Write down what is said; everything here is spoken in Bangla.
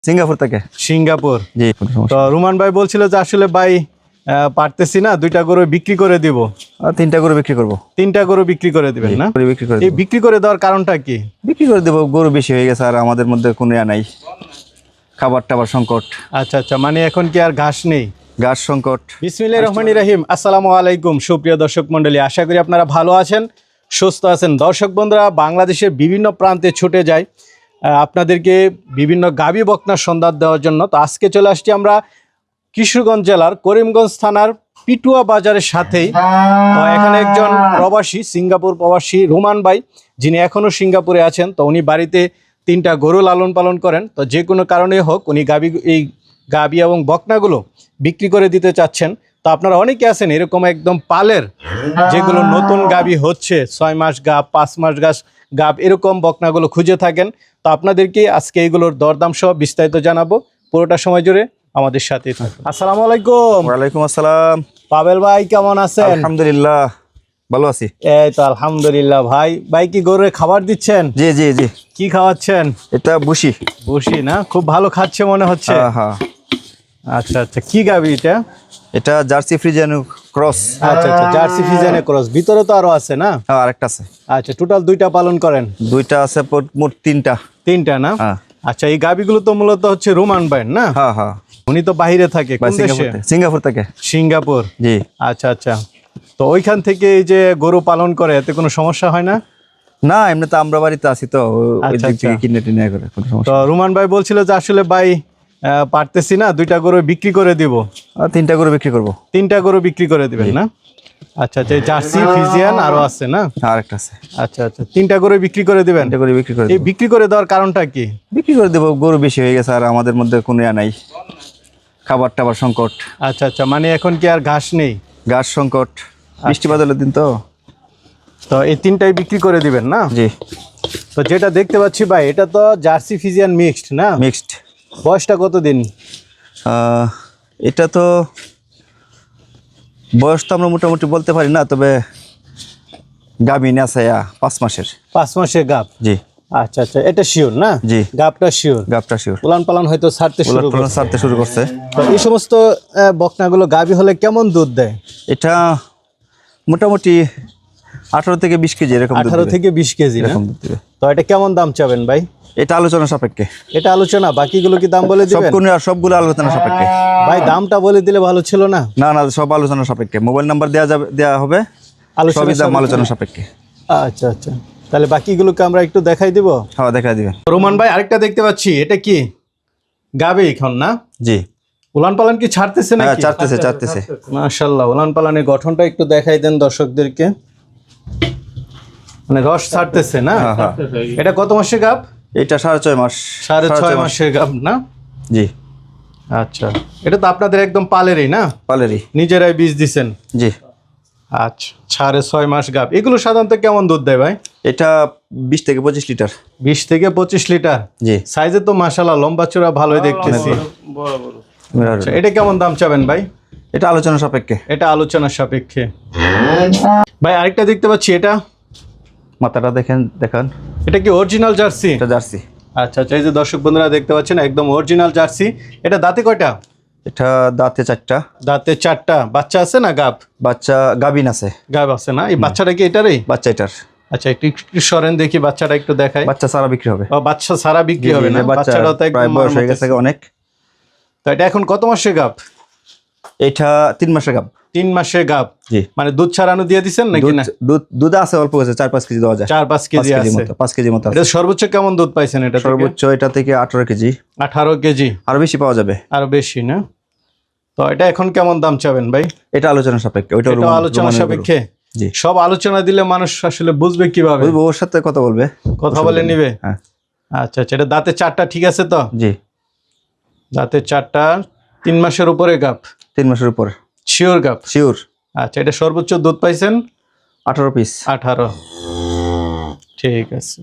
সিঙ্গাপুর থেকে। সিঙ্গাপুর। জি। তো রুমান ভাই বলছিল যে আসলে ভাই পারতেছি না, দুইটা গরু বিক্রি করে দিব। তিনটা গরু বিক্রি করবো। তিনটা গরু বিক্রি করে দিবেন না? বিক্রি করে এই বিক্রি করে দেওয়ার কারণটা কি? বিক্রি করে দেবো, গরু বেশি হয়ে গেছে আর আমাদের মধ্যে কোনো নাই, খাবার টাবার সংকট। আচ্ছা আচ্ছা, মানে এখন কি আর ঘাস নেই? ঘাস সংকট। বিসমিল্লাহির রহমানির রহিম। আসসালামু আলাইকুম সুপ্রিয় দর্শক মণ্ডলী, আশা করি আপনারা ভালো আছেন, সুস্থ আছেন। দর্শক বন্ধুরা, বাংলাদেশের বিভিন্ন প্রান্তে ছুটে যায় আপনাদেরকে বিভিন্ন গাভী বকনার সন্ধান দেওয়ার জন্য। তো আজকে চলে আসছি আমরা কিশোরগঞ্জ জেলার করিমগঞ্জ থানার পিটুয়া বাজারের সাথেই। তো এখানে একজন প্রবাসী, সিঙ্গাপুর প্রবাসী রুমান ভাই, যিনি এখনও সিঙ্গাপুরে আছেন। তো উনি বাড়িতে তিনটা গরু লালন পালন করেন। তো যে কোনো কারণে হোক উনি এই গাভী এবং বকনাগুলো বিক্রি করে দিতে চাচ্ছেন। তো আপনারা অনেকে আছেন এরকম একদম পালের, যেগুলো নতুন গাভী হচ্ছে, 6 মাস গাভ, 5 মাস গাভ, এরকম বকনাগুলো খুঁজে থাকেন। তো আপনাদেরকে আজকে এইগুলোর দরদাম সহ বিস্তারিত জানাবো। পুরোটা সময় জুড়ে আমাদের সাথে থাকুন। আসসালামু আলাইকুম। ওয়ালাইকুম আসসালাম। পাবেল ভাই কেমন আছেন? আলহামদুলিল্লাহ ভালো আছি। এই তো আলহামদুলিল্লাহ। ভাই কি গরুরে খাবার দিচ্ছেন? জি জি জি। কি খাওয়াচ্ছেন? এটা বুশি। বসি না, খুব ভালো খাচ্ছে মনে হচ্ছে। হ্যাঁ। আচ্ছা আচ্ছা, কি গাভী এটা? এটা জার্সি ফ্রিজিয়ান ক্রস। আচ্ছা আচ্ছা, জার্সি ফ্রিজিয়ান ক্রস। ভিতরে তো আরো আছে না? হ্যাঁ, আরেকটা আছে। আচ্ছা, টোটাল দুইটা পালন করেন? দুইটা আছে, মোট তিনটা না? হ্যাঁ। আচ্ছা, এই গাভীগুলো তো মূলত হচ্ছে রোমান ভাই না? হ্যাঁ। উনি তো বাইরে থাকে, কোন দেশে? সিঙ্গাপুর থেকে। সিঙ্গাপুর। জি। আচ্ছা আচ্ছা, তো ওইখান থেকে এই যে গরু পালন করে, এতে কোনো সমস্যা হয় না? না, এমনি তো আমরা বাড়িতে আছি, তো ওই দিক থেকে কিনে টিনে করে কোনো সমস্যা। তো রুমান ভাই বলছিল যে আসলে ভাই পারতেছি না, দুইটা গরু বিক্রি করে দিব। তিনটা গরু বিক্রি করবো। তিনটা গরু বিক্রি করে দিবেন না? আচ্ছা আচ্ছা, জার্সি ফ্রিজিয়ান আরো আছে না? আরেকটা আছে। আচ্ছা আচ্ছা, তিনটা গরু বিক্রি করে দিবেন। তিনটা গরু বিক্রি করে এই বিক্রি করে দেওয়ার কারণটা কি? বিক্রি করে দেবো, গরু বেশি হয়ে গেছে আর আমাদের মধ্যে কোনো নাই, খাবার টাবার সংকট। আচ্ছা আচ্ছা, মানে এখন কি আর ঘাস নেই? ঘাস সংকট, বৃষ্টি বাদলের দিন তো। তো এই তিনটাই বিক্রি করে দিবেন না? জি। তো যেটা দেখতে পাচ্ছি ভাই, এটা তো জার্সি ফ্রিজিয়ান মিক্সড না? মিক্সড। বয়সটা কতদিন? এটা তো বয়স তো আমরা মোটামুটি বলতে পারি না, তবে গাভিন আছে 5 মাসের। 5 মাসের গাভ? জি। আচ্ছা আচ্ছা, এটা শিওর না? জি। গাভটা শিওর? গাভটা শিওর। উলান পালান হয়তো ছাড়তে শুরু করছে। তো এই সমস্ত বকনাগুলো গাভী হলে কেমন দুধ দেয়? এটা মোটামুটি 18 থেকে 20 কেজি এরকম। 18 থেকে 20 কেজি এরকম দুধ দিবে। তো এটা কেমন দাম চাবেন ভাই? এটা আলোচনা সাপেক্ষে। এটা আলোচনা, বাকিগুলো কি দাম বলে দিবেন? সবগুলো আলোচনা সাপেক্ষে। ভাই দামটা বলে দিলে ভালো ছিল না? না, সব আলোচনা সাপেক্ষে। মোবাইল নাম্বার দেওয়া হবে, সবই দাম আলোচনা সাপেক্ষে। আচ্ছা আচ্ছা, তাহলে বাকিগুলোকে আমরা একটু দেখাই দিব। হ্যাঁ, দেখাই দিবেন। রোমান ভাই, আরেকটা দেখতে পাচ্ছি, এটা কি গাবে এখন না? জি। উলান পালান কি ছাড়তেছে নাকি? ছাড়তেছে। মাশাআল্লাহ, উলান পালানের গঠনটা একটু দেখাই দেন দর্শকদেরকে। মানে রস ছাড়তেছে না? হ্যাঁ। এটা কত মাসের গাব? এটা 6.5 মাস। 6.5 মাসের গাব না? জি। আচ্ছা, এটা তো আপনাদের একদম পালেরই না? পালেরই। নিজেরাই বীজ দিছেন? জি। আচ্ছা, 6.5 মাস গাব। এগুলো সাধারণত কেমন দুধ দেয় ভাই? এটা 20 থেকে 25 লিটার। 20 থেকে 25 লিটার? জি। সাইজে তো মাশাআল্লাহ লম্বা চড়া ভালোই দেখতেছি। আচ্ছা, এটা কেমন দাম চাবেন ভাই? এটা আলোচনা সাপেক্ষে। এটা আলোচনা সাপেক্ষে। ভাই আরেকটা দেখতে পাচ্ছি, এটা মাথাটা দেখান। এটা কি অরিজিনাল জার্সি? এটা জার্সি। আচ্ছা আচ্ছা, এই যে দর্শক বন্ধুরা দেখতে পাচ্ছেন, একদম অরিজিনাল জার্সি। এটা দাঁতে কয়টা? এটা দাঁতে 4টা। দাঁতে 4টা। বাচ্চা আছে না গাব? বাচ্চা গাবিন আছে। গাব আছে না? এই বাচ্চাটা কি এটারই? বাচ্চা এটার। আচ্ছা, একটু সরেন দেখি, বাচ্চাটা একটু দেখাই। বাচ্চা সারা বিক্রি হবে। ও, বাচ্চা সারা বিক্রি হবে না? বাচ্চাটাও তো প্রায় বয়স হয়ে গেছে অনেক। তো এটা এখন কত মাসের গাব? এটা 3 মাসের গাব। 3 মাসের গাব। জি। মানে দুধ ছাড়ানো দিয়ে দিছেন নাকি না? দুধ আছে অল্প, আছে 4-5 কেজি দেওয়া যায়। 4-5 কেজি আছে। 5 কেজি মতো। এটা সর্বোচ্চ কেমন দুধ পাইছেন এটা থেকে? সর্বোচ্চ এটা থেকে 18 কেজি। 18 কেজি? আরো বেশি পাওয়া যাবে। আরো বেশি না? তো এটা এখন কেমন দাম চাবেন ভাই? এটা আলোচনা সাপেক্ষে। ওইটা আলোচনা সাপেক্ষে। জি। সব আলোচনা দিলে মানুষ আসলে বুঝবে কিভাবে? ওর সাথে কথা বলবে, কথা বলে নিবে। হ্যাঁ। আচ্ছা আচ্ছা, এটা দাঁতে 4টা ঠিক আছে তো? জি। দাঁতে 4টা, 3 মাসের উপরে গাব? 3 মাসের উপর। শিওর গাব? শিওর। আচ্ছা, এটা সর্বোচ্চ দুধ পাইছেন? 18 পিস। 18। ঠিক আছে।